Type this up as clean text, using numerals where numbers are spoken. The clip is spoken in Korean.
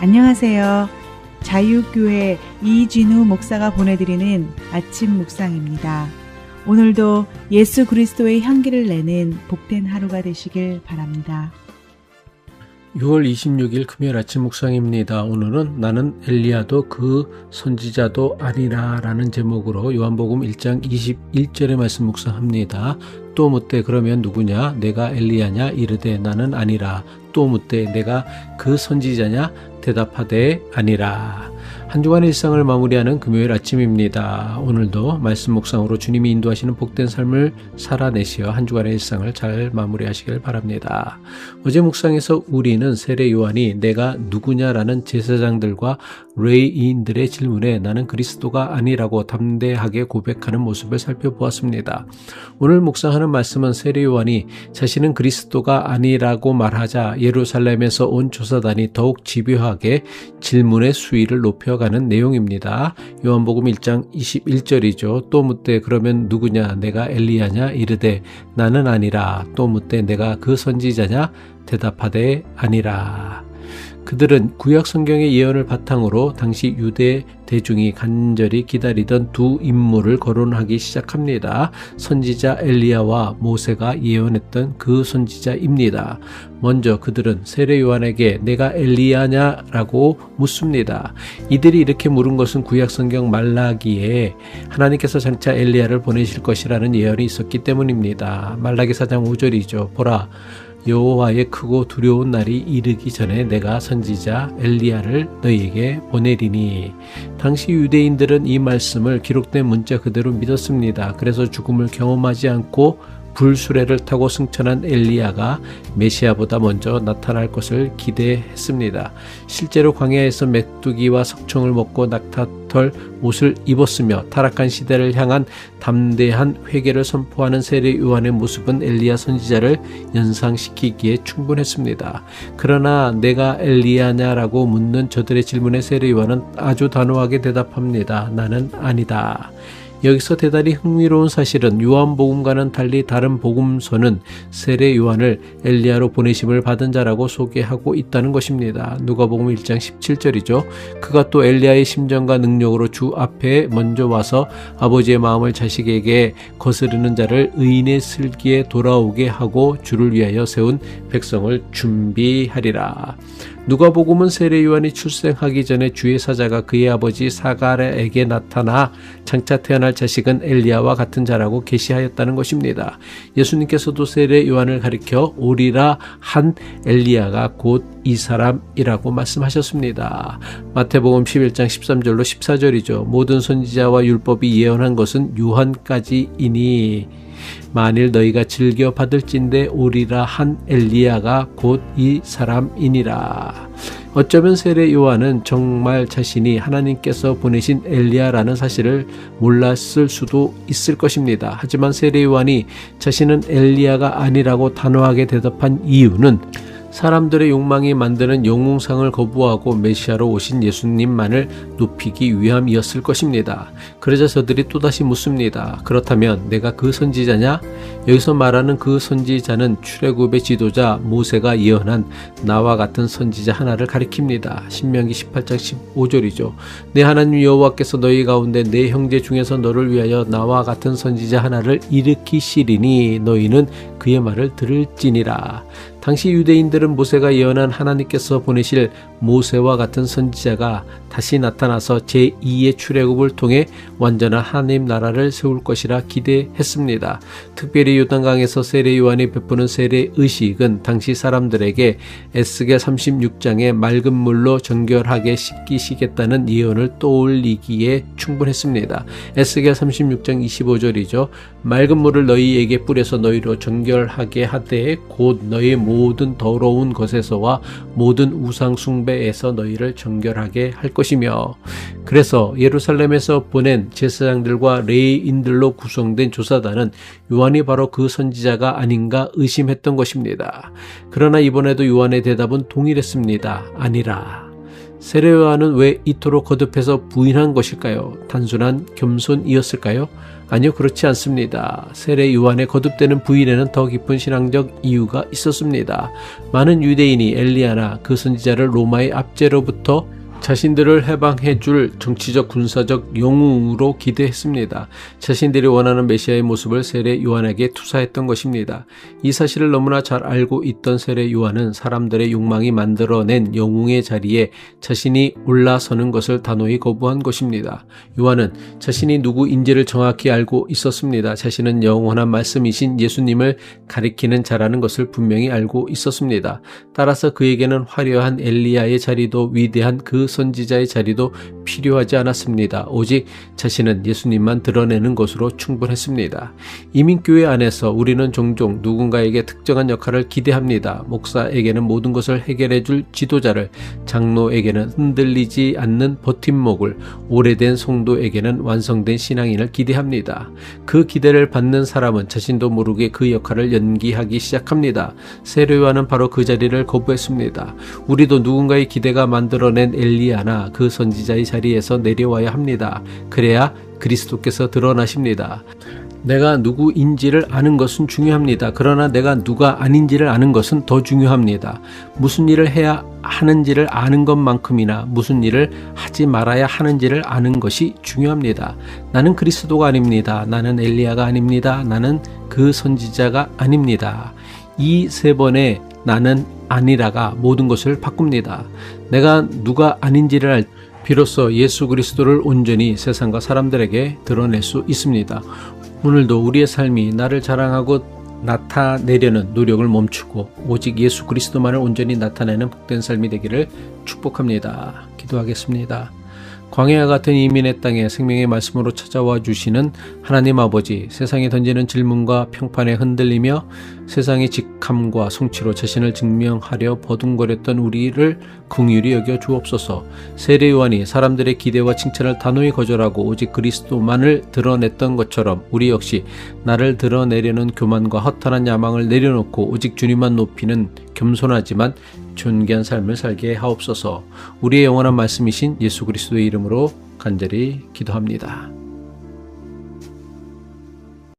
안녕하세요. 자유교회 이진우 목사가 보내드리는 아침 묵상입니다. 오늘도 예수 그리스도의 향기를 내는 복된 하루가 되시길 바랍니다. 6월 26일 금요일 아침 묵상입니다. 오늘은 나는 엘리야도 그 선지자도 아니라 라는 제목으로 요한복음 1장 21절의 말씀 묵상합니다. 또 묻되 그러면 누구냐? 내가 엘리야냐? 이르되 나는 아니라. 또 묻되 내가 그 선지자냐? 대답하되 아니라. 한 주간의 일상을 마무리하는 금요일 아침입니다. 오늘도 말씀 묵상으로 주님이 인도하시는 복된 삶을 살아내시어 한 주간의 일상을 잘 마무리하시길 바랍니다. 어제 묵상에서 우리는 세례 요한이 내가 누구냐라는 제사장들과 레위인들의 질문에 나는 그리스도가 아니라고 담대하게 고백하는 모습을 살펴보았습니다. 오늘 묵상하는 말씀은 세례 요한이 자신은 그리스도가 아니라고 말하자 예루살렘에서 온 조사단이 더욱 집요하게 질문의 수위를 높여가는 내용입니다. 요한복음 1장 21절이죠. 또 묻되 그러면 누구냐? 내가 엘리야냐? 이르되 나는 아니라. 또 묻되 내가 그 선지자냐? 대답하되 아니라. 그들은 구약 성경의 예언을 바탕으로 당시 유대 대중이 간절히 기다리던 두 인물을 거론하기 시작합니다. 선지자 엘리야와 모세가 예언했던 그 선지자입니다. 먼저 그들은 세례 요한에게 내가 엘리야냐라고 묻습니다. 이들이 이렇게 물은 것은 구약 성경 말라기에 하나님께서 장차 엘리야를 보내실 것이라는 예언이 있었기 때문입니다. 말라기 4장 5절이죠. 보라, 여호와의 크고 두려운 날이 이르기 전에 내가 선지자 엘리야를 너희에게 보내리니. 당시 유대인들은 이 말씀을 기록된 문자 그대로 믿었습니다. 그래서 죽음을 경험하지 않고 불수레를 타고 승천한 엘리야가 메시아보다 먼저 나타날 것을 기대했습니다. 실제로 광야에서 메뚜기와 석청을 먹고 낙타털 옷을 입었으며 타락한 시대를 향한 담대한 회개를 선포하는 세례 요한의 모습은 엘리야 선지자를 연상시키기에 충분했습니다. 그러나 내가 엘리야냐라고 묻는 저들의 질문에 세례 요한은 아주 단호하게 대답합니다. 나는 아니다. 여기서 대단히 흥미로운 사실은 요한복음과는 달리 다른 복음서는 세례 요한을 엘리야로 보내심을 받은 자라고 소개하고 있다는 것입니다. 누가복음 1장 17절이죠. 그가 또 엘리야의 심정과 능력으로 주 앞에 먼저 와서 아버지의 마음을 자식에게 거스르는 자를 의인의 슬기에 돌아오게 하고 주를 위하여 세운 백성을 준비하리라. 누가복음은 세례 요한이 출생하기 전에 주의 사자가 그의 아버지 사가랴에게 나타나 장차 태어날 자식은 엘리야와 같은 자라고 계시하였다는 것입니다. 예수님께서도 세례 요한을 가리켜 오리라 한 엘리야가 곧 이 사람이라고 말씀하셨습니다. 마태복음 11장 13절로 14절이죠. 모든 선지자와 율법이 예언한 것은 요한까지이니 만일 너희가 즐겨 받을진대 오리라 한 엘리야가 곧 이 사람이니라. 어쩌면 세례 요한은 정말 자신이 하나님께서 보내신 엘리야라는 사실을 몰랐을 수도 있을 것입니다. 하지만 세례 요한이 자신은 엘리야가 아니라고 단호하게 대답한 이유는 사람들의 욕망이 만드는 영웅상을 거부하고 메시아로 오신 예수님만을 높이기 위함이었을 것입니다. 그러자 저들이 또다시 묻습니다. 그렇다면 내가 그 선지자냐? 여기서 말하는 그 선지자는 출애굽의 지도자 모세가 예언한 나와 같은 선지자 하나를 가리킵니다. 신명기 18장 15절이죠. 내 하나님 여호와께서 너희 가운데 내 형제 중에서 너를 위하여 나와 같은 선지자 하나를 일으키시리니 너희는 그의 말을 들을지니라. 당시 유대인들은 모세가 예언한 하나님께서 보내실 모세와 같은 선지자가 다시 나타나서 제2의 출애굽을 통해 완전한 하나님 나라를 세울 것이라 기대했습니다. 특별히 요단강에서 세례 요한이 베푸는 세례 의식은 당시 사람들에게 에스겔 36장의 맑은 물로 정결하게 씻기시겠다는 예언을 떠올리기에 충분했습니다. 에스겔 36장 25절이죠. 맑은 물을 너희에게 뿌려서 너희로 정결하게 하되 곧 너희 모든 더러운 것에서와 모든 우상 숭배에서 너희를 정결하게 할 것이며. 그래서 예루살렘에서 보낸 제사장들과 레위인들로 구성된 조사단은 요한이 바로 그 선지자가 아닌가 의심했던 것입니다. 그러나 이번에도 요한의 대답은 동일했습니다. 아니라. 세례 요한은 왜 이토록 거듭해서 부인한 것일까요? 단순한 겸손이었을까요? 아니요, 그렇지 않습니다. 세례 요한의 거듭되는 부인에는 더 깊은 신앙적 이유가 있었습니다. 많은 유대인이 엘리야나 그 선지자를 로마의 압제로부터 자신들을 해방해 줄 정치적 군사적 영웅으로 기대했습니다. 자신들이 원하는 메시아의 모습을 세례 요한에게 투사했던 것입니다. 이 사실을 너무나 잘 알고 있던 세례 요한은 사람들의 욕망이 만들어낸 영웅의 자리에 자신이 올라서는 것을 단호히 거부한 것입니다. 요한은 자신이 누구인지를 정확히 알고 있었습니다. 자신은 영원한 말씀이신 예수님을 가리키는 자라는 것을 분명히 알고 있었습니다. 따라서 그에게는 화려한 엘리야의 자리도 위대한 그 선지자의 자리도 필요하지 않았습니다. 오직 자신은 예수님만 드러내는 것으로 충분했습니다. 이민교회 안에서 우리는 종종 누군가에게 특정한 역할을 기대합니다. 목사에게는 모든 것을 해결해 줄 지도자를, 장로에게는 흔들리지 않는 버팀목을, 오래된 성도에게는 완성된 신앙인을 기대합니다. 그 기대를 받는 사람은 자신도 모르게 그 역할을 연기하기 시작합니다. 세례 요한은 바로 그 자리를 거부했습니다. 우리도 누군가의 기대가 만들어낸 엘리야나 그 선지자의 자리에서 내려와야 합니다. 그래야 그리스도께서 드러나십니다. 내가 누구인지를 아는 것은 중요합니다. 그러나 내가 누가 아닌지를 아는 것은 더 중요합니다. 무슨 일을 해야 하는지를 아는 것만큼이나 무슨 일을 하지 말아야 하는지를 아는 것이 중요합니다. 나는 그리스도가 아닙니다. 나는 엘리야가 아닙니다. 나는 그 선지자가 아닙니다. 이 세 번의 나는 아니라가 모든 것을 바꿉니다. 내가 누가 아닌지를 알 비로소 예수 그리스도를 온전히 세상과 사람들에게 드러낼 수 있습니다. 오늘도 우리의 삶이 나를 자랑하고 나타내려는 노력을 멈추고 오직 예수 그리스도만을 온전히 나타내는 복된 삶이 되기를 축복합니다. 기도하겠습니다. 광야와 같은 이민의 땅에 생명의 말씀으로 찾아와 주시는 하나님 아버지, 세상에 던지는 질문과 평판에 흔들리며 세상의 직함과 성취로 자신을 증명하려 버둥거렸던 우리를 긍휼히 여겨 주옵소서. 세례 요한이 사람들의 기대와 칭찬을 단호히 거절하고 오직 그리스도만을 드러냈던 것처럼 우리 역시 나를 드러내려는 교만과 허탄한 야망을 내려놓고 오직 주님만 높이는 겸손하지만 존귀한 삶을 살게 하옵소서. 우리의 영원한 말씀이신 예수 그리스도의 이름으로 간절히 기도합니다.